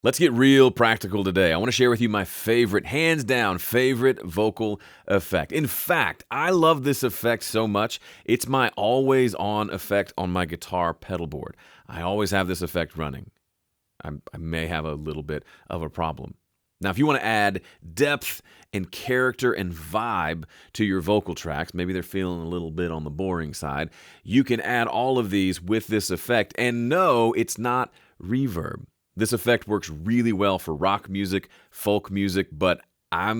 Let's get real practical today. I want to share with you my favorite, hands down, favorite vocal effect. In fact, I love this effect so much, it's my always on effect on my guitar pedal board. I always have this effect running. I may have a little bit of a problem. Now, if you want to add depth and character and vibe to your vocal tracks, maybe they're feeling a little bit on the boring side, you can add all of these with this effect. And no, it's not reverb. This effect works really well for rock music, folk music, but I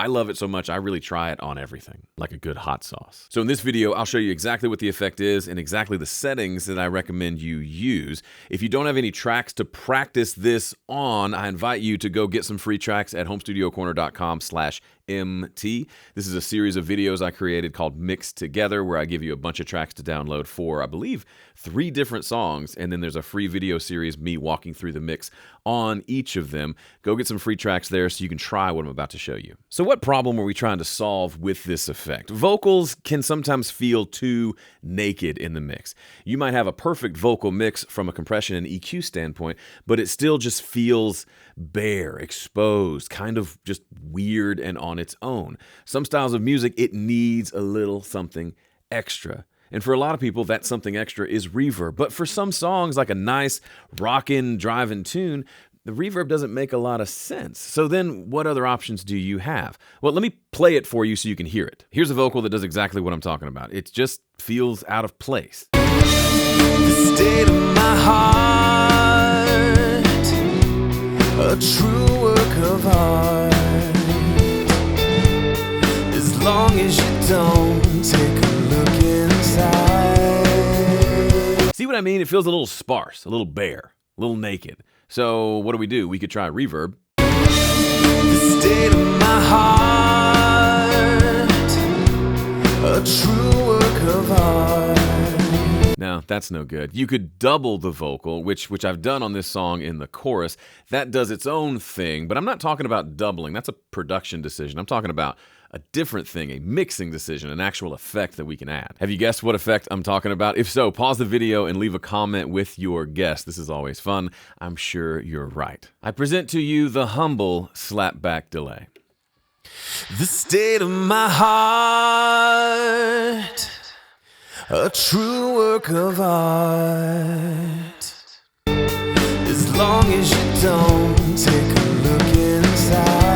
love it so much, I really try it on everything, like a good hot sauce. So in this video, I'll show you exactly what the effect is and exactly the settings that I recommend you use. If you don't have any tracks to practice this on, I invite you to go get some free tracks at homestudiocorner.com/MT. This is a series of videos I created called Mixed Together, where I give you a bunch of tracks to download for, I believe, 3 different songs, and then there's a free video series, me walking through the mix on each of them. Go get some free tracks there so you can try what I'm about to show you. So what problem are we trying to solve with this effect? Vocals can sometimes feel too naked in the mix. You might have a perfect vocal mix from a compression and EQ standpoint, but it still just feels bare, exposed, kind of just weird and on its own. Some styles of music, it needs a little something extra. And for a lot of people, that something extra is reverb. But for some songs, like a nice rockin', driving tune, the reverb doesn't make a lot of sense. So then what other options do you have? Well, let me play it for you so you can hear it. Here's a vocal that does exactly what I'm talking about. It just feels out of place. The state of my heart, a true work of art. As long as you don't take a look inside. See what I mean? It feels a little sparse, a little bare, a little naked. So what do? We could try reverb. The state of my heart, a true work of art. No, that's no good. You could double the vocal, which I've done on this song in the chorus. That does its own thing, but I'm not talking about doubling. That's a production decision. I'm talking about a different thing, a mixing decision, an actual effect that we can add. Have you guessed what effect I'm talking about? If so, pause the video and leave a comment with your guess. This is always fun. I'm sure you're right. I present to you the humble Slapback Delay. The state of my heart, a true work of art. As long as you don't take a look inside.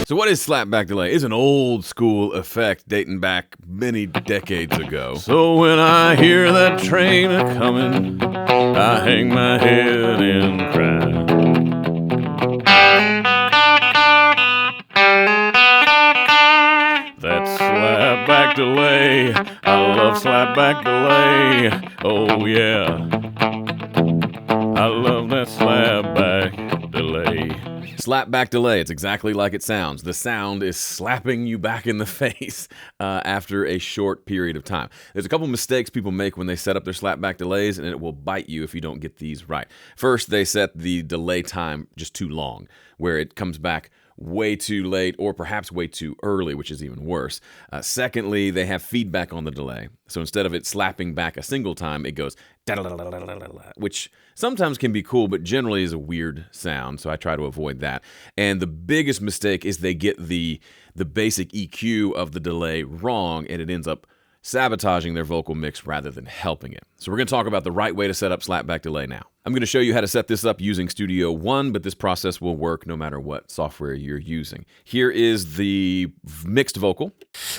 So what is slapback delay? It's an old school effect dating back many decades ago. So when I hear that train a-coming, I hang my head and cry. That's slapback delay. I love slapback delay. Oh yeah, I love that slapback delay. Slapback delay, it's exactly like it sounds. The sound is slapping you back in the face after a short period of time. There's a couple mistakes people make when they set up their slapback delays, and it will bite you if you don't get these right. First, they set the delay time just too long, where it comes back way too late or perhaps way too early, which is even worse. Secondly, they have feedback on the delay. So instead of it slapping back a single time, it goes da-da-da-da-da-da-da, which sometimes can be cool, but generally is a weird sound, so I try to avoid that. And the biggest mistake is they get the basic EQ of the delay wrong, and it ends up sabotaging their vocal mix rather than helping it. So we're going to talk about the right way to set up slapback delay now. I'm going to show you how to set this up using Studio One, but this process will work no matter what software you're using. Here is the mixed vocal.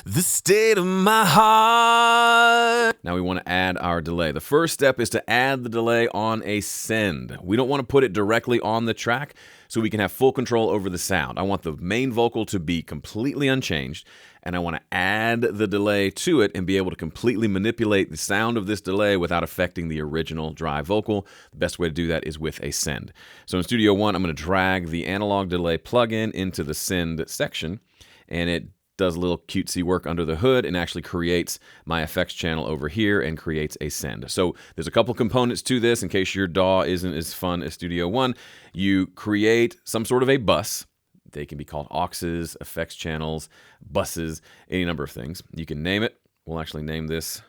The state of my heart. Now we want to add our delay. The first step is to add the delay on a send. We don't want to put it directly on the track so we can have full control over the sound. I want the main vocal to be completely unchanged, and I want to add the delay to it and be able to completely manipulate the sound of this delay without affecting the original dry vocal. The best way to do that is with a send. So in Studio One, I'm going to drag the analog delay plugin into the send section, and it does a little cutesy work under the hood and actually creates my effects channel over here and creates a send. So there's a couple components to this in case your DAW isn't as fun as Studio One. You create some sort of a bus. They can be called auxes, effects channels, buses, any number of things. You can name it. We'll actually name this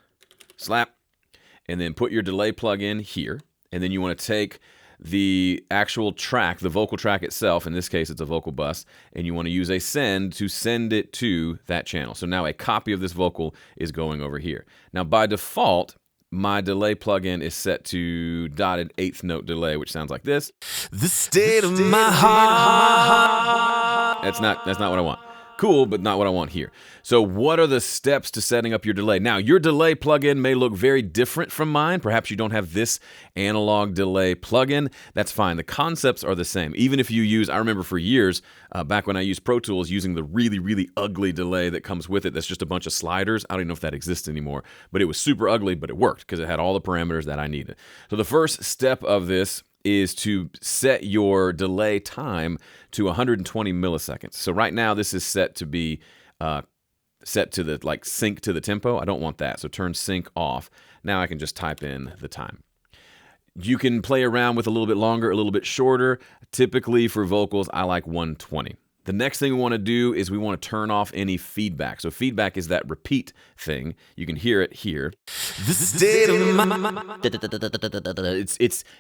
Slap. and then put your delay plug in here. And then you want to take the actual track, the vocal track itself, in this case it's a vocal bus, and you want to use a send to send it to that channel. So now a copy of this vocal is going over here. Now by default, my delay plugin is set to dotted 8th note delay, which sounds like this. The state of my heart. That's not what I want. Cool, but not what I want here. So what are the steps to setting up your delay? Now, your delay plugin may look very different from mine. Perhaps you don't have this analog delay plugin. That's fine. The concepts are the same. Even if you use, I remember for years, back when I used Pro Tools, using the really, really ugly delay that comes with it. That's just a bunch of sliders. I don't even know if that exists anymore, but it was super ugly, but it worked because it had all the parameters that I needed. So the first step of this is to set your delay time to 120 milliseconds. So right now this is set to be set to the sync to the tempo. I don't want that, so turn sync off. Now I can just type in the time. You can play around with a little bit longer, a little bit shorter. Typically for vocals, I like 120. The next thing we want to do is we want to turn off any feedback. So feedback is that repeat thing. You can hear it here. The state of my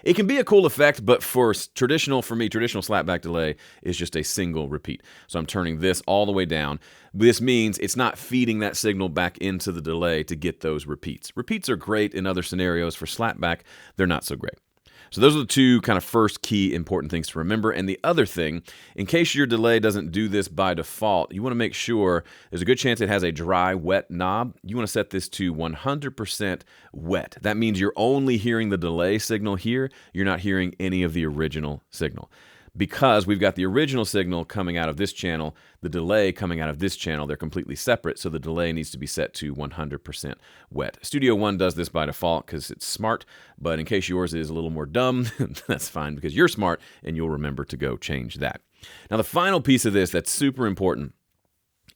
It can be a cool effect, but for traditional slapback delay is just a single repeat. So I'm turning this all the way down. This means it's not feeding that signal back into the delay to get those repeats. Repeats are great in other scenarios. For slapback, they're not so great. So those are the two kind of first key important things to remember. And the other thing, in case your delay doesn't do this by default, you want to make sure there's a good chance it has a dry, wet knob. You want to set this to 100% wet. That means you're only hearing the delay signal here. You're not hearing any of the original signal. Because we've got the original signal coming out of this channel, the delay coming out of this channel, they're completely separate, so the delay needs to be set to 100% wet. Studio One does this by default because it's smart, but in case yours is a little more dumb, that's fine because you're smart and you'll remember to go change that. Now the final piece of this that's super important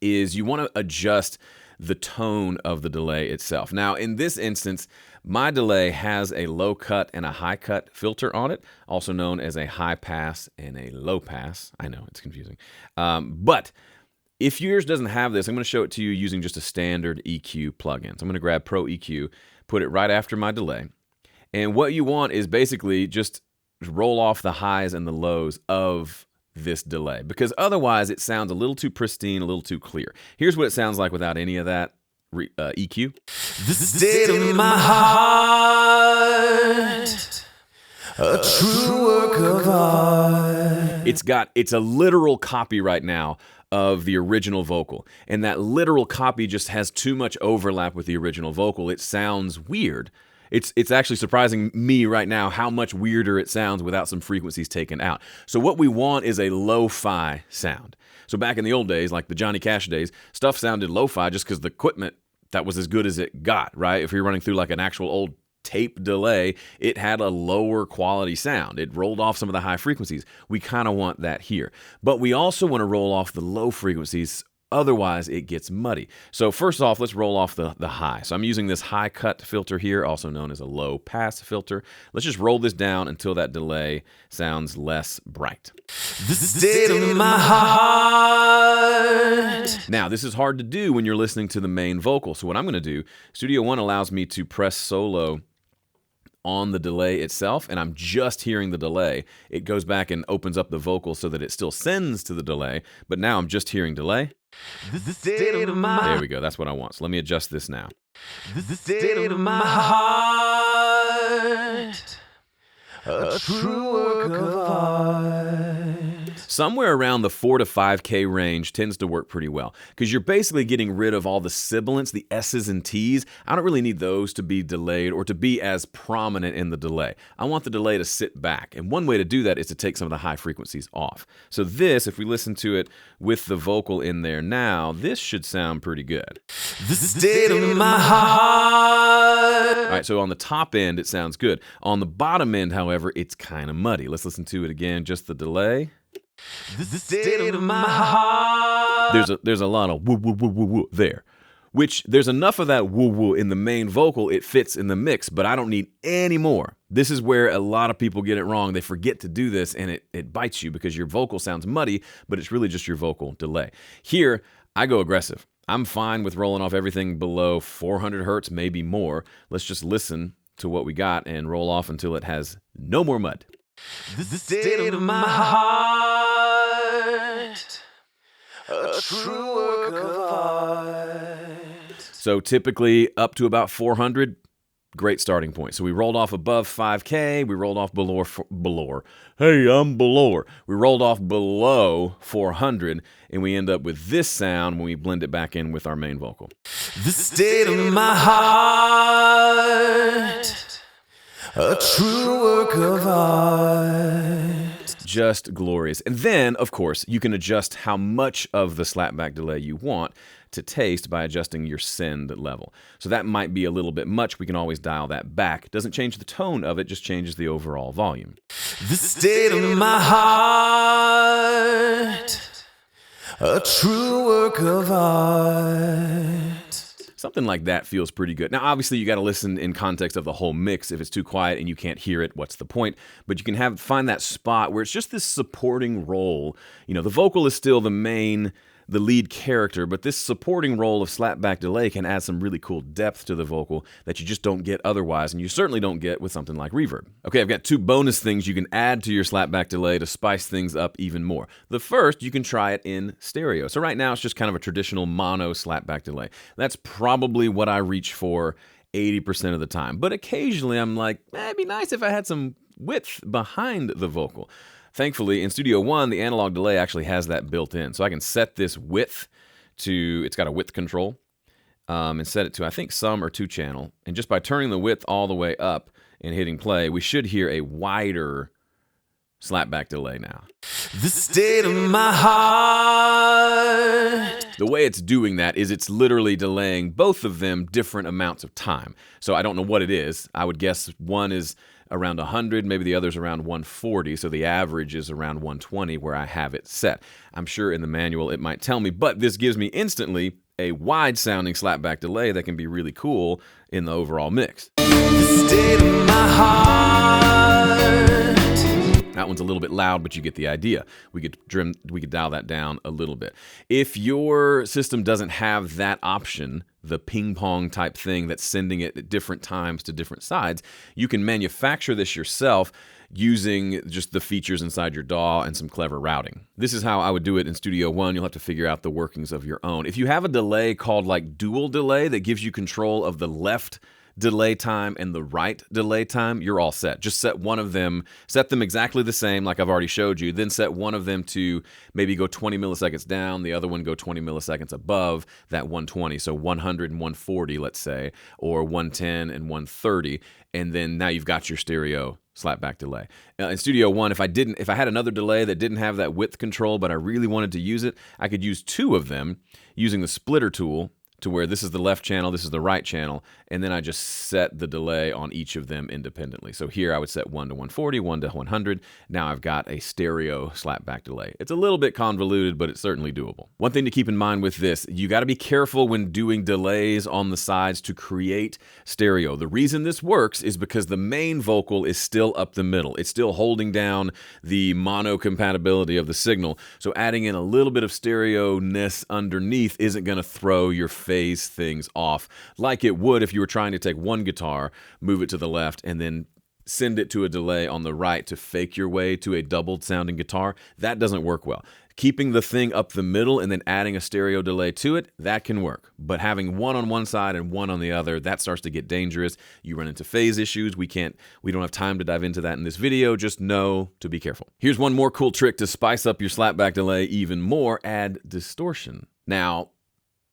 is you want to adjust the tone of the delay itself. Now, in this instance, my delay has a low cut and a high cut filter on it, also known as a high pass and a low pass. I know, it's confusing. But if yours doesn't have this, I'm going to show it to you using just a standard EQ plugin. So I'm going to grab Pro EQ, put it right after my delay. And what you want is basically just roll off the highs and the lows of this delay, because otherwise it sounds a little too pristine, a little too clear. Here's what it sounds like without any of that EQ. The state of my heart, a true work of art. It's a literal copy right now of the original vocal, and that literal copy just has too much overlap with the original vocal. It sounds weird. It's actually surprising me right now how much weirder it sounds without some frequencies taken out. So what we want is a lo-fi sound. So back in the old days, like the Johnny Cash days, stuff sounded lo-fi just because the equipment, that was as good as it got, right? If you're running through like an actual old tape delay, it had a lower quality sound. It rolled off some of the high frequencies. We kind of want that here. But we also want to roll off the low frequencies. Otherwise, it gets muddy. So first off, let's roll off the high. So I'm using this high cut filter here, also known as a low pass filter. Let's just roll this down until that delay sounds less bright. The state of my heart. Now, this is hard to do when you're listening to the main vocal. So what I'm going to do, Studio One allows me to press solo on the delay itself, and I'm just hearing the delay. It goes back and opens up the vocal so that it still sends to the delay, but now I'm just hearing delay. The state of my There we go, that's what I want. So let me adjust this now. The state of my heart, a true work of art. Somewhere around the 4 to 5K range tends to work pretty well because you're basically getting rid of all the sibilants, the S's and T's. I don't really need those to be delayed or to be as prominent in the delay. I want the delay to sit back. And one way to do that is to take some of the high frequencies off. So this, if we listen to it with the vocal in there now, this should sound pretty good. The state of my heart. All right, so on the top end, it sounds good. On the bottom end, however, it's kind of muddy. Let's listen to it again, just the delay. The state of my heart. There's a lot of woo woo woo woo woo there, which there's enough of that woo woo in the main vocal. It fits in the mix, but I don't need any more. This is where a lot of people get it wrong. They forget to do this, and it bites you because your vocal sounds muddy, but it's really just your vocal delay. Here, I go aggressive. I'm fine with rolling off everything below 400 hertz, maybe more. Let's just listen to what we got and roll off until it has no more mud. The state of my heart, a true work of art. So typically up to about 400, great starting point. So we rolled off above 5K, we rolled off below. Hey, I'm below. We rolled off below 400, and we end up with this sound when we blend it back in with our main vocal. The state of my heart, a true work of art. Just glorious. And then, of course, you can adjust how much of the slapback delay you want to taste by adjusting your send level. So that might be a little bit much. We can always dial that back. Doesn't change the tone of it, just changes the overall volume. The state of my heart, a true work of art. Something like that feels pretty good. Now, obviously, you got to listen in context of the whole mix. If it's too quiet and you can't hear it, what's the point? But you can find that spot where it's just this supporting role. You know, the vocal is still the lead character, but this supporting role of slapback delay can add some really cool depth to the vocal that you just don't get otherwise, and you certainly don't get with something like reverb. Okay, I've got 2 bonus things you can add to your slapback delay to spice things up even more. The first, you can try it in stereo. So right now, it's just kind of a traditional mono slapback delay. That's probably what I reach for 80% of the time, but occasionally I'm like, it'd be nice if I had some width behind the vocal. Thankfully, in Studio One, the analog delay actually has that built in. So I can set this width to, it's got a width control, and set it to, I think, some or 2 channel. And just by turning the width all the way up and hitting play, we should hear a wider slapback delay now. The state of my heart. The way it's doing that is it's literally delaying both of them different amounts of time. So I don't know what it is. I would guess one is around 100, maybe the other's around 140, so the average is around 120 where I have it set. I'm sure in the manual it might tell me, but this gives me instantly a wide-sounding slapback delay that can be really cool in the overall mix. The state of my heart. That one's a little bit loud, but you get the idea. We could dial that down a little bit. If your system doesn't have that option, the ping pong type thing that's sending it at different times to different sides, you can manufacture this yourself using just the features inside your DAW and some clever routing. This is how I would do it in Studio One. You'll have to figure out the workings of your own. If you have a delay called like dual delay that gives you control of the left delay time and the right delay time, you're all set. Just set one of them, set them exactly the same like I've already showed you, then set one of them to maybe go 20 milliseconds down, the other one go 20 milliseconds above that 120, so 100 and 140, let's say, or 110 and 130, and then now you've got your stereo slapback delay. In Studio One, if I had another delay that didn't have that width control, but I really wanted to use it, I could use 2 of them using the splitter tool, to where this is the left channel, this is the right channel, and then I just set the delay on each of them independently. So here I would set 1 to 140, 1 to 100. Now I've got a stereo slapback delay. It's a little bit convoluted, but it's certainly doable. One thing to keep in mind with this, you got to be careful when doing delays on the sides to create stereo. The reason this works is because the main vocal is still up the middle. It's still holding down the mono compatibility of the signal. So adding in a little bit of stereo-ness underneath isn't going to throw your phase things off like it would if you were trying to take one guitar, move it to the left, and then send it to a delay on the right to fake your way to a doubled sounding guitar. That doesn't work well. Keeping the thing up the middle and then adding a stereo delay to it, that can work. But having one on one side and one on the other, that starts to get dangerous. You run into phase issues. We don't have time to dive into that in this video. Just know to be careful. Here's one more cool trick to spice up your slapback delay even more: add distortion. Now,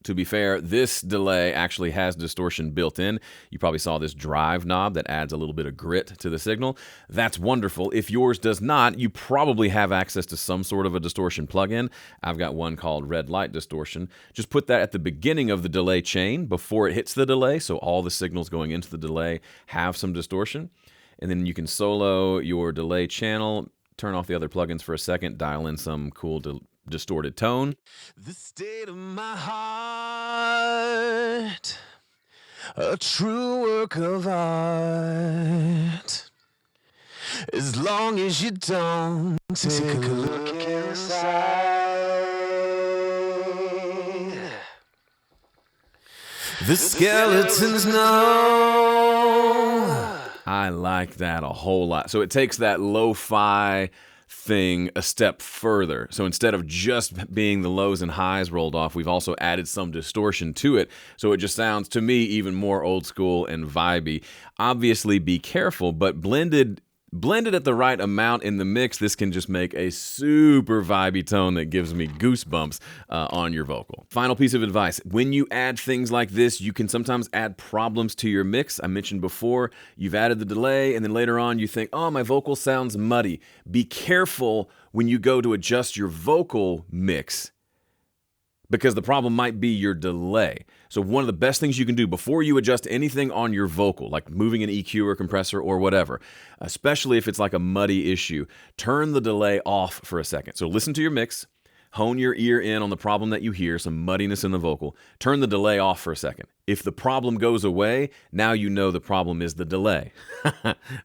to be fair, this delay actually has distortion built in. You probably saw this drive knob that adds a little bit of grit to the signal. That's wonderful. If yours does not, you probably have access to some sort of a distortion plugin. I've got one called Red Light Distortion. Just put that at the beginning of the delay chain before it hits the delay, so all the signals going into the delay have some distortion. And then you can solo your delay channel, turn off the other plugins for a second, dial in some cool distorted tone. The state of my heart, a true work of art. As long as you don't take a look inside, the skeletons know I like that a whole lot. So it takes that lo-fi thing a step further. So instead of just being the lows and highs rolled off, we've also added some distortion to it. So it just sounds, to me, even more old school and vibey. Obviously, be careful, but blended at the right amount in the mix, this can just make a super vibey tone that gives me goosebumps on your vocal. Final piece of advice. When you add things like this, you can sometimes add problems to your mix. I mentioned before, you've added the delay, and then later on you think, oh, my vocal sounds muddy. Be careful when you go to adjust your vocal mix, because the problem might be your delay. So one of the best things you can do before you adjust anything on your vocal, like moving an EQ or compressor or whatever, especially if it's like a muddy issue, turn the delay off for a second. So listen to your mix, hone your ear in on the problem that you hear, some muddiness in the vocal, turn the delay off for a second. If the problem goes away, now you know the problem is the delay.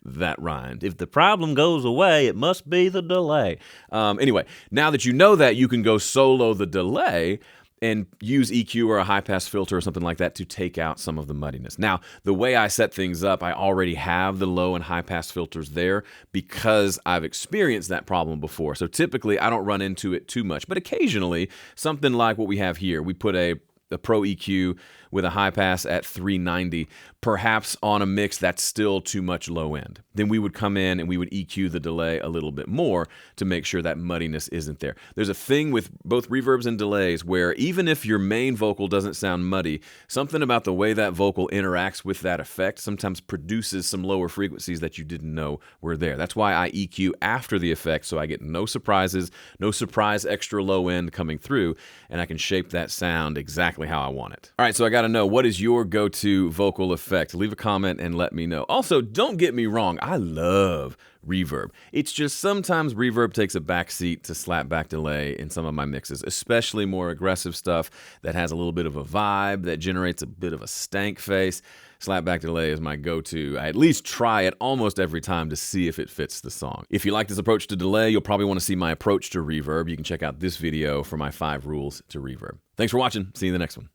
That rhymed. If the problem goes away, it must be the delay. Anyway, now that you know that, you can go solo the delay and use EQ or a high-pass filter or something like that to take out some of the muddiness. Now, the way I set things up, I already have the low and high-pass filters there because I've experienced that problem before. So typically, I don't run into it too much. But occasionally, something like what we have here, we put a Pro EQ with a high pass at 390, perhaps on a mix that's still too much low end. Then we would come in and we would EQ the delay a little bit more to make sure that muddiness isn't there. There's a thing with both reverbs and delays where even if your main vocal doesn't sound muddy, something about the way that vocal interacts with that effect sometimes produces some lower frequencies that you didn't know were there. That's why I EQ after the effect, so I get no surprises, no surprise extra low end coming through, and I can shape that sound exactly how I want it. All right, so I got to know, what is your go-to vocal effect? Leave a comment and let me know. Also, don't get me wrong, I love reverb. It's just sometimes reverb takes a backseat to slapback delay in some of my mixes, especially more aggressive stuff that has a little bit of a vibe, that generates a bit of a stank face. Slapback delay is my go-to. I at least try it almost every time to see if it fits the song. If you like this approach to delay, you'll probably want to see my approach to reverb. You can check out this video for my 5 rules to reverb. Thanks for watching. See you in the next one.